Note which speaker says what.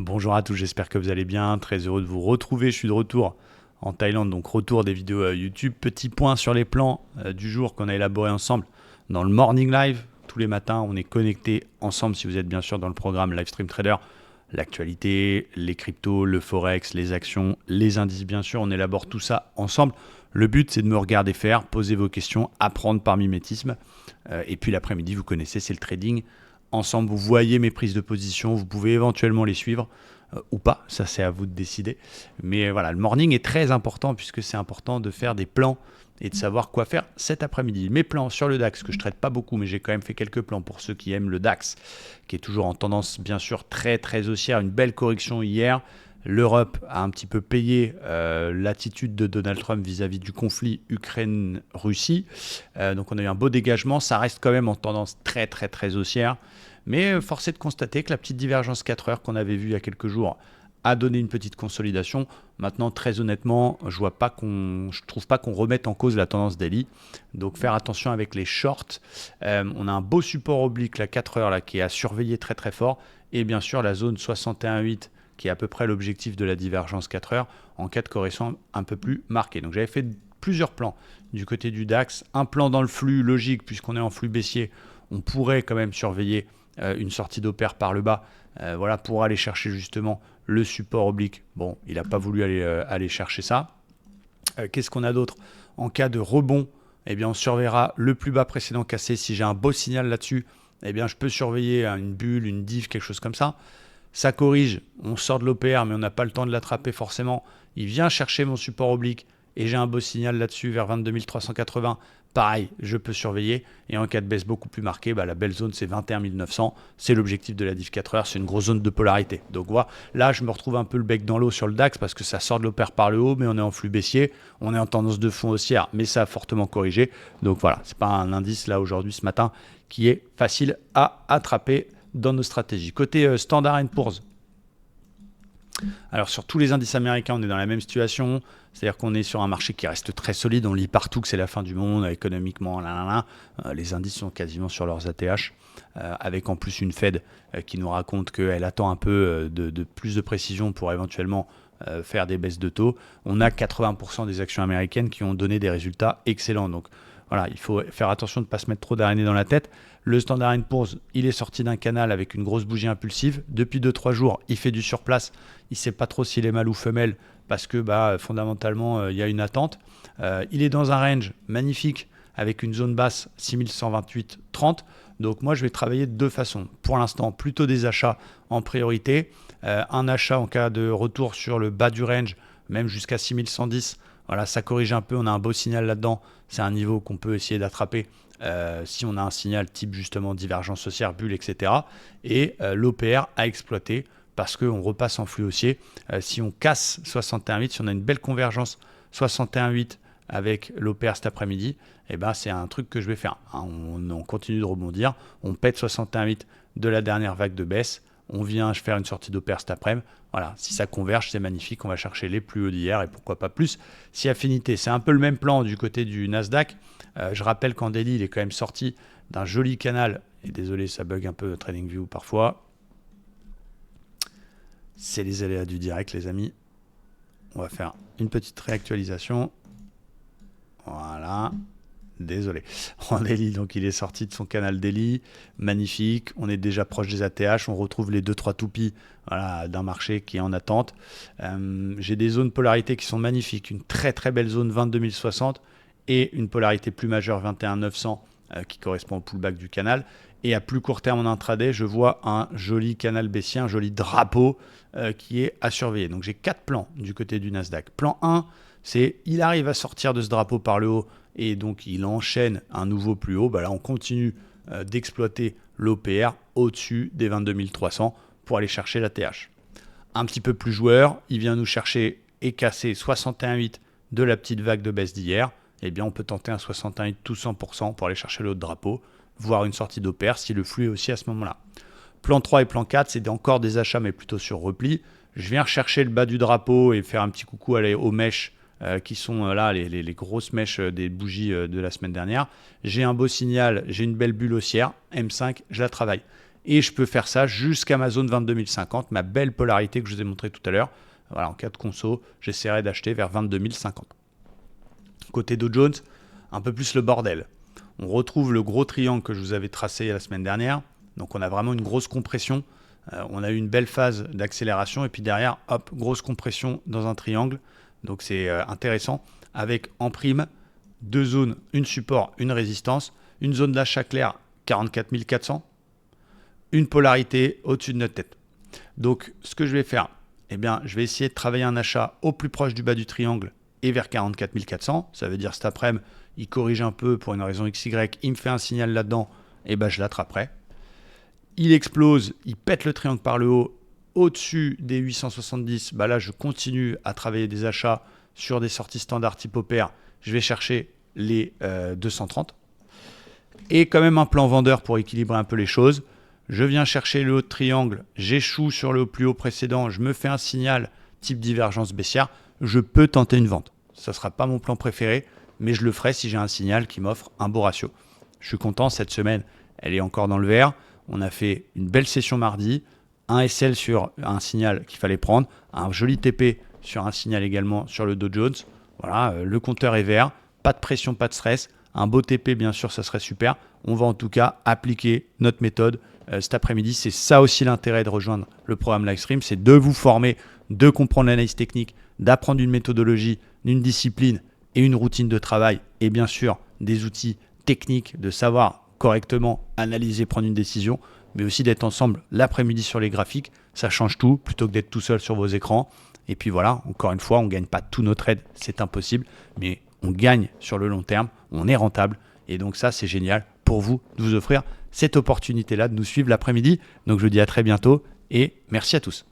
Speaker 1: Bonjour à tous, j'espère que vous allez bien. Très heureux de vous retrouver. Je suis de retour en Thaïlande, donc retour des vidéos YouTube. Petit point sur les plans du jour qu'on a élaboré ensemble dans le Morning Live. Tous les matins, on est connectés ensemble si vous êtes bien sûr dans le programme Livestream Trader. L'actualité, les cryptos, le forex, les actions, les indices bien sûr. On élabore tout ça ensemble. Le but, c'est de me regarder faire, poser vos questions, apprendre par mimétisme. Et puis l'après-midi, vous connaissez, c'est le trading. Ensemble, vous voyez mes prises de position, vous pouvez éventuellement les suivre ou pas, ça c'est à vous de décider. Mais voilà, le morning est très important puisque c'est important de faire des plans et de savoir quoi faire cet après-midi. Mes plans sur le DAX, que je ne traite pas beaucoup, mais j'ai quand même fait quelques plans pour ceux qui aiment le DAX, qui est toujours en tendance bien sûr très très haussière, une belle correction hier. L'Europe a un petit peu payé l'attitude de Donald Trump vis-à-vis du conflit Ukraine-Russie. Donc on a eu un beau dégagement. Ça reste quand même en tendance très très très haussière. Mais force est de constater que la petite divergence 4 heures qu'on avait vue il y a quelques jours a donné une petite consolidation. Maintenant, très honnêtement, je trouve pas qu'on remette en cause la tendance daily. Donc faire attention avec les shorts. On a un beau support oblique, la 4 heures, là, qui est à surveiller très très fort. Et bien sûr, la zone 61,8 qui est à peu près l'objectif de la divergence 4 heures, en cas de correction un peu plus marquée. Donc j'avais fait plusieurs plans du côté du DAX. Un plan dans le flux logique, puisqu'on est en flux baissier, on pourrait quand même surveiller une sortie d'opère par le bas, voilà, pour aller chercher justement le support oblique. Bon, il n'a pas voulu aller chercher ça. Qu'est-ce qu'on a d'autre? En cas de rebond, eh bien, on surveillera le plus bas précédent cassé. Si j'ai un beau signal là-dessus, eh bien, je peux surveiller une bulle, une div, quelque chose comme ça. Ça corrige, on sort de l'OPR, mais on n'a pas le temps de l'attraper forcément. Il vient chercher mon support oblique et j'ai un beau signal là-dessus vers 22 380. Pareil, je peux surveiller. Et en cas de baisse beaucoup plus marquée, la belle zone, c'est 21 900. C'est l'objectif de la div 4 heures. C'est une grosse zone de polarité. Donc voilà, là, je me retrouve un peu le bec dans l'eau sur le DAX parce que ça sort de l'OPR par le haut, mais on est en flux baissier. On est en tendance de fond haussière, mais ça a fortement corrigé. Donc voilà, c'est pas un indice là aujourd'hui, ce matin, qui est facile à attraper dans nos stratégies. Côté Standard & Poor's, alors sur tous les indices américains, on est dans la même situation, c'est-à-dire qu'on est sur un marché qui reste très solide, on lit partout que c'est la fin du monde, économiquement, les indices sont quasiment sur leurs ATH, avec en plus une Fed qui nous raconte qu'elle attend un peu de plus de précision pour éventuellement faire des baisses de taux. On a 80% des actions américaines qui ont donné des résultats excellents, donc voilà, il faut faire attention de ne pas se mettre trop d'araignées dans la tête. Le Standard & Poor's, il est sorti d'un canal avec une grosse bougie impulsive. Depuis 2-3 jours, il fait du surplace. Il ne sait pas trop s'il est mâle ou femelle parce que fondamentalement, il y a une attente. Il est dans un range magnifique avec une zone basse 6128,30. Donc moi, je vais travailler de deux façons. Pour l'instant, plutôt des achats en priorité. Un achat en cas de retour sur le bas du range, même jusqu'à 6110. Voilà, ça corrige un peu, on a un beau signal là-dedans. C'est un niveau qu'on peut essayer d'attraper si on a un signal type justement divergence haussière, bulle, etc. Et l'OPR à exploiter parce qu'on repasse en flux haussier. Si on casse 61,8, si on a une belle convergence 61,8 avec l'OPR cet après-midi, eh ben, c'est un truc que je vais faire. On continue de rebondir, on pète 61,8 de la dernière vague de baisse. On vient faire une sortie d'OPR cet après-midi. Voilà, si ça converge, c'est magnifique. On va chercher les plus hauts d'hier et pourquoi pas plus. Si affinité, c'est un peu le même plan du côté du Nasdaq. Je rappelle qu'en daily, il est quand même sorti d'un joli canal. Et désolé, ça bug un peu TradingView parfois. C'est les aléas du direct, les amis. On va faire une petite réactualisation. Voilà. Désolé. En daily, donc il est sorti de son canal daily, magnifique. On est déjà proche des ATH. On retrouve les 2-3 toupies d'un marché qui est en attente. J'ai des zones polarité qui sont magnifiques. Une très très belle zone 22 060 et une polarité plus majeure 21 900 qui correspond au pullback du canal. Et à plus court terme en intraday, je vois un joli canal baissier, un joli drapeau qui est à surveiller. Donc j'ai 4 plans du côté du Nasdaq. Plan 1, c'est il arrive à sortir de ce drapeau par le haut et donc il enchaîne un nouveau plus haut. Là, on continue d'exploiter l'OPR au-dessus des 22 300 pour aller chercher la TH. Un petit peu plus joueur, il vient nous chercher et casser 61,8 de la petite vague de baisse d'hier. Eh bien, on peut tenter un 61,8 tout 100% pour aller chercher l'autre drapeau, voire une sortie d'OPR si le flux est aussi à ce moment-là. Plan 3 et plan 4, c'est encore des achats, mais plutôt sur repli. Je viens rechercher le bas du drapeau et faire un petit coucou aux mèches qui sont là, les grosses mèches des bougies de la semaine dernière. J'ai un beau signal, j'ai une belle bulle haussière, M5, je la travaille. Et je peux faire ça jusqu'à ma zone 22 050, ma belle polarité que je vous ai montré tout à l'heure. Voilà, en cas de conso, j'essaierai d'acheter vers 22 050. Côté Dow Jones, un peu plus le bordel. On retrouve le gros triangle que je vous avais tracé la semaine dernière. Donc on a vraiment une grosse compression. On a eu une belle phase d'accélération et puis derrière, hop, grosse compression dans un triangle. Donc c'est intéressant avec en prime 2 zones, une support, une résistance, une zone d'achat claire 44 400, une polarité au-dessus de notre tête. Donc ce que je vais faire, eh bien, je vais essayer de travailler un achat au plus proche du bas du triangle et vers 44 400. Ça veut dire cet après-midi, il corrige un peu pour une raison XY, il me fait un signal là-dedans, et ben je l'attraperai. Il explose, il pète le triangle par le haut, au-dessus des 870, bah là je continue à travailler des achats sur des sorties standards type pair. Je vais chercher les 230. Et quand même un plan vendeur pour équilibrer un peu les choses. Je viens chercher le haut de triangle, j'échoue sur le plus haut précédent, je me fais un signal type divergence baissière, je peux tenter une vente. Ça ne sera pas mon plan préféré, mais je le ferai si j'ai un signal qui m'offre un beau ratio. Je suis content, cette semaine, elle est encore dans le vert. On a fait une belle session mardi, un SL sur un signal qu'il fallait prendre, un joli TP sur un signal également sur le Dow Jones. Voilà, le compteur est vert, pas de pression, pas de stress. Un beau TP, bien sûr, ça serait super. On va en tout cas appliquer notre méthode cet après-midi. C'est ça aussi l'intérêt de rejoindre le programme Livestream, c'est de vous former, de comprendre l'analyse technique, d'apprendre une méthodologie, une discipline et une routine de travail. Et bien sûr, des outils techniques, de savoir correctement analyser, prendre une décision, mais aussi d'être ensemble l'après-midi sur les graphiques. Ça change tout, plutôt que d'être tout seul sur vos écrans. Et puis voilà, encore une fois, on ne gagne pas tous nos trades, c'est impossible, mais on gagne sur le long terme, on est rentable. Et donc ça, c'est génial pour vous de vous offrir cette opportunité-là de nous suivre l'après-midi. Donc je vous dis à très bientôt et merci à tous.